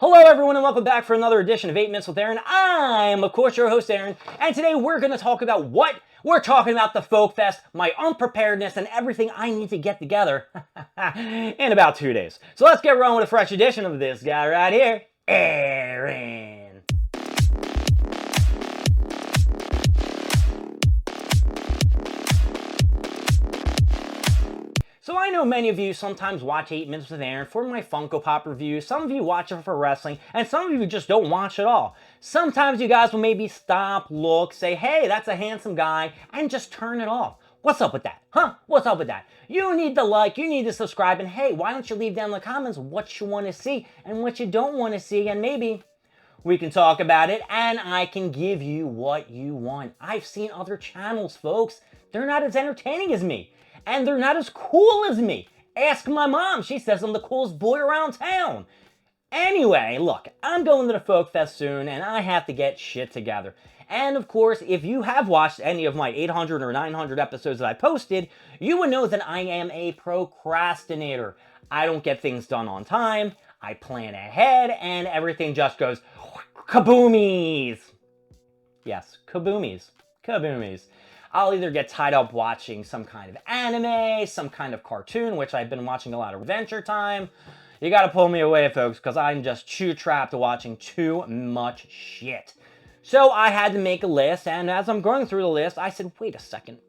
Hello everyone and welcome back for another edition of 8 Minutes with Aaron. I'm of course your host Aaron, and today we're going to talk about what? We're talking about the Folk Fest, my unpreparedness, and everything I need to get together in about 2 days. So let's get rolling with a fresh edition of this guy right here, Aaron. So I know many of you sometimes watch 8 Minutes with Aaron for my Funko Pop reviews, some of you watch it for wrestling, and some of you just don't watch at all. Sometimes you guys will maybe stop, look, say, hey, that's a handsome guy, and just turn it off. What's up with that? Huh? What's up with that? You need to like, you need to subscribe, and hey, why don't you leave down in the comments what you want to see and what you don't want to see, and maybe we can talk about it, and I can give you what you want. I've seen other channels, folks. They're not as entertaining as me. And they're not as cool as me. Ask my mom. She says I'm the coolest boy around town. Anyway, look, I'm going to the Folk Fest soon, and I have to get shit together. And of course, if you have watched any of my 800 or 900 episodes that I posted, you would know that I am a procrastinator. I don't get things done on time, I plan ahead, and everything just goes kaboomies. Yes, kaboomies. Kaboomies. I'll either get tied up watching some kind of anime, some kind of cartoon, which I've been watching a lot of Adventure Time. You gotta pull me away, folks, because I'm just trapped watching too much shit. So I had to make a list, and as I'm going through the list, I said, wait a second.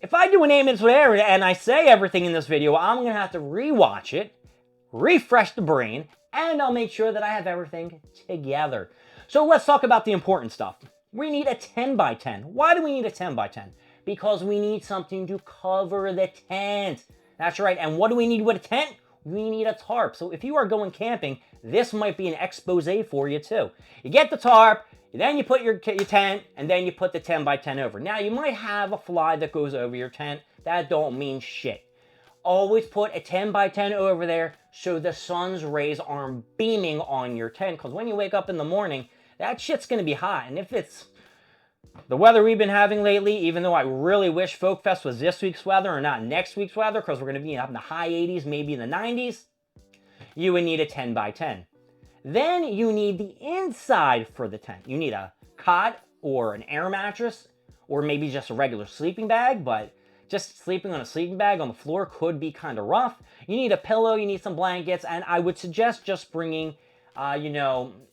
If I do an 8 Minutes with Aaron and I say everything in this video, I'm gonna have to rewatch it, refresh the brain, and I'll make sure that I have everything together. So let's talk about the important stuff. We need a 10 by 10. Why do we need a 10 by 10? Because we need something to cover the tent. That's right. And what do we need with a tent? We need a tarp. So if you are going camping, this might be an expose for you too. You get the tarp, then you put your tent, and then you put the 10 by 10 over. Now you might have a fly that goes over your tent. That don't mean shit. Always put a 10 by 10 over there so the sun's rays aren't beaming on your tent. Because when you wake up in the morning, that shit's going to be hot. And if it's the weather we've been having lately, even though I really wish Folk Fest was this week's weather or not next week's weather, because we're going to be up in the high 80s, maybe in the 90s, you would need a 10 by 10. Then you need the inside for the tent. You need a cot or an air mattress, or maybe just a regular sleeping bag, but just sleeping on a sleeping bag on the floor could be kind of rough. You need a pillow, you need some blankets, and I would suggest just bringing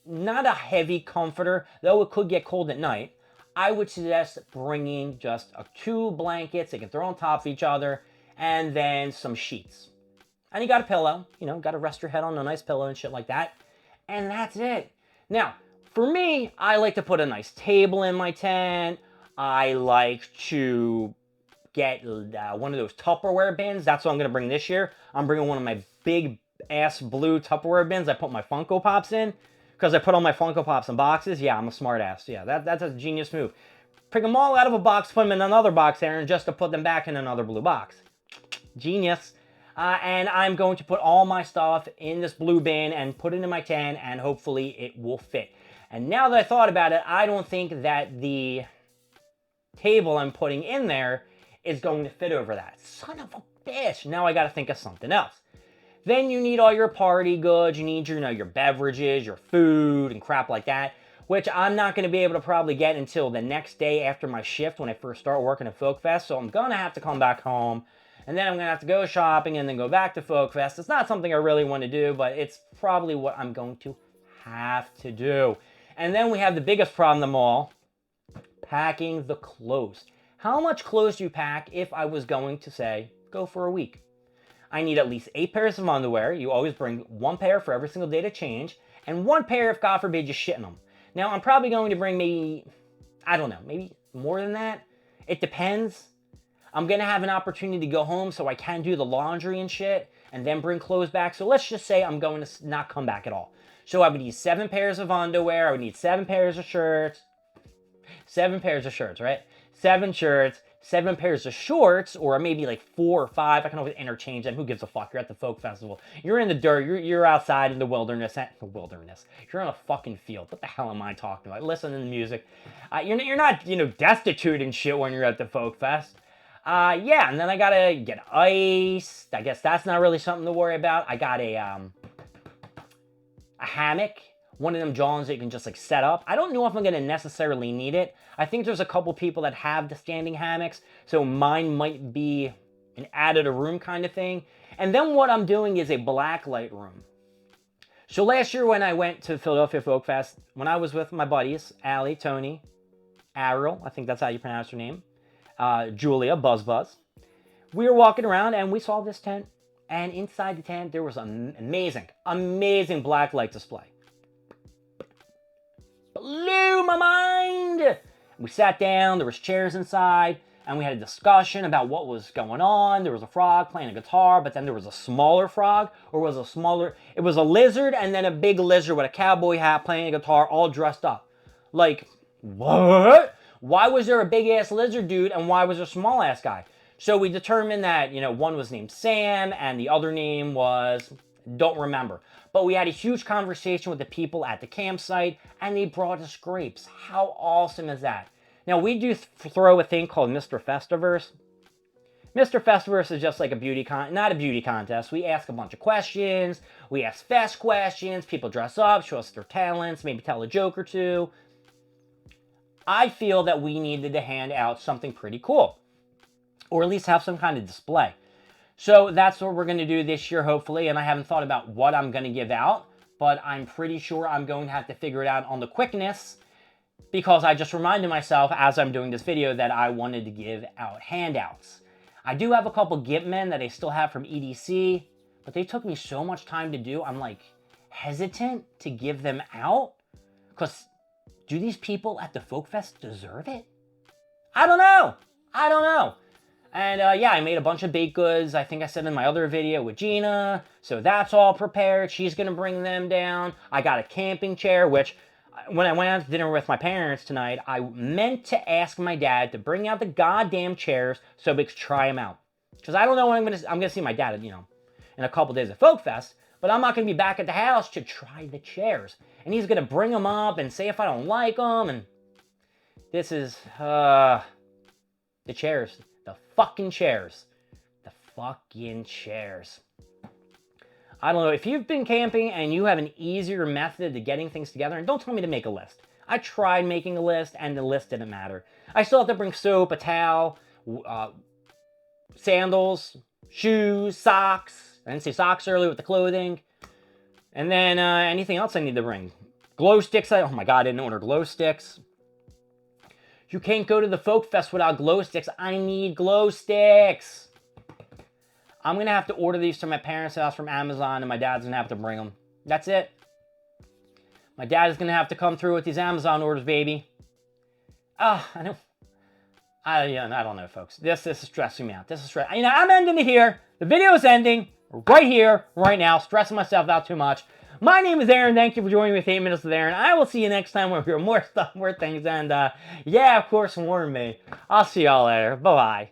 not a heavy comforter, though it could get cold at night. I would suggest bringing just 2 blankets they can throw on top of each other, and then some sheets. And you got a pillow, got to rest your head on a nice pillow and shit like that. And that's it. Now, for me, I like to put a nice table in my tent. I like to get one of those Tupperware bins. That's what I'm going to bring this year. I'm bringing one of my big ass blue Tupperware bins I put my Funko Pops in, because I put all my Funko Pops in boxes. Yeah, I'm a smart ass. Yeah, that's a genius move. Pick them all out of a box, put them in another box, Aaron, just to put them back in another blue box. Genius. And I'm going to put all my stuff in this blue bin and put it in my tent, and hopefully it will fit. And now that I thought about it, I don't think that the table I'm putting in there is going to fit over that. Son of a bitch. Now I got to think of something else. Then you need all your party goods. You need your beverages, your food, and crap like that, which I'm not going to be able to probably get until the next day after my shift when I first start working at Folk Fest. So I'm going to have to come back home, and then I'm going to have to go shopping and then go back to Folk Fest. It's not something I really want to do, but it's probably what I'm going to have to do. And then we have the biggest problem of them all, packing the clothes. How much clothes do you pack if I was going to say, go for a week? I need at least 8 pairs of underwear. You always bring 1 pair for every single day to change, and 1 pair if, God forbid, you shit in them. Now, I'm probably going to bring maybe more than that. It depends. I'm going to have an opportunity to go home so I can do the laundry and shit, and then bring clothes back. So let's just say I'm going to not come back at all. So I would need 7 pairs of underwear. I would need 7 pairs of shirts. 7 pairs of shirts, right? 7 shirts. 7 pairs of shorts, or maybe like 4 or 5. I can always interchange them. Who gives a fuck? You're at the Folk Festival. You're in the dirt. You're outside in the wilderness. You're in a fucking field. What the hell am I talking about? Listen to the music. You're not destitute and shit when you're at the Folk Fest. Yeah, and then I gotta get ice. I guess that's not really something to worry about. I got a a hammock, one of them Johns that you can just like set up. I don't know if I'm gonna necessarily need it. I think there's a couple people that have the standing hammocks, so mine might be an added a room kind of thing. And then what I'm doing is a black light room. So last year when I went to Philadelphia Folk Fest, when I was with my buddies, Allie, Tony, Ariel, I think that's how you pronounce her name, Julia, Buzz, we were walking around and we saw this tent. And inside the tent, there was an amazing black light display. Blew my mind! We sat down, there was chairs inside, and we had a discussion about what was going on. There was a frog playing a guitar, but then there was a smaller frog, it was a lizard, and then a big lizard with a cowboy hat playing a guitar, all dressed up. Like, what? Why was there a big-ass lizard dude, and why was there a small-ass guy? So we determined that, one was named Sam, and the other name was, don't remember. But we had a huge conversation with the people at the campsite, and they brought us grapes. How awesome is that? Now, we do throw a thing called Mr. Festiverse. Mr. Festiverse is just like not a beauty contest. We ask a bunch of questions. We ask fest questions. People dress up, show us their talents, maybe tell a joke or two. I feel that we needed to hand out something pretty cool, or at least have some kind of display. So that's what we're going to do this year, hopefully, and I haven't thought about what I'm going to give out, but I'm pretty sure I'm going to have to figure it out on the quickness, because I just reminded myself as I'm doing this video that I wanted to give out handouts. I do have a couple Gitmen that I still have from EDC, but they took me so much time to do, I'm like hesitant to give them out, because do these people at the Folk Fest deserve it? I don't know. And yeah, I made a bunch of baked goods. I think I said in my other video with Gina. So that's all prepared. She's going to bring them down. I got a camping chair, which when I went out to dinner with my parents tonight, I meant to ask my dad to bring out the goddamn chairs so we could try them out. Because I don't know when I'm going to see my dad, in a couple days at Folk Fest. But I'm not going to be back at the house to try the chairs. And he's going to bring them up and say if I don't like them. And this is, the chairs. The fucking chairs. The fucking chairs. I don't know, if you've been camping and you have an easier method to getting things together, and don't tell me to make a list. I tried making a list, and the list didn't matter. I still have to bring soap, a towel, sandals, shoes, socks. I didn't say socks earlier with the clothing. And then anything else I need to bring. Glow sticks. Oh my god, I didn't order glow sticks. You can't go to the Folk Fest without glow sticks. I need glow sticks. I'm going to have to order these to my parents' house from Amazon, and my dad's going to have to bring them. That's it. My dad is going to have to come through with these Amazon orders, baby. I don't know, folks. This is stressing me out. I'm ending it here. The video is ending right here, right now. Stressing myself out too much. My name is Aaron. Thank you for joining me with 8 Minutes with Aaron. I will see you next time when we hear more stuff, more things. And yeah, of course, warn me. I'll see y'all later. Bye-bye.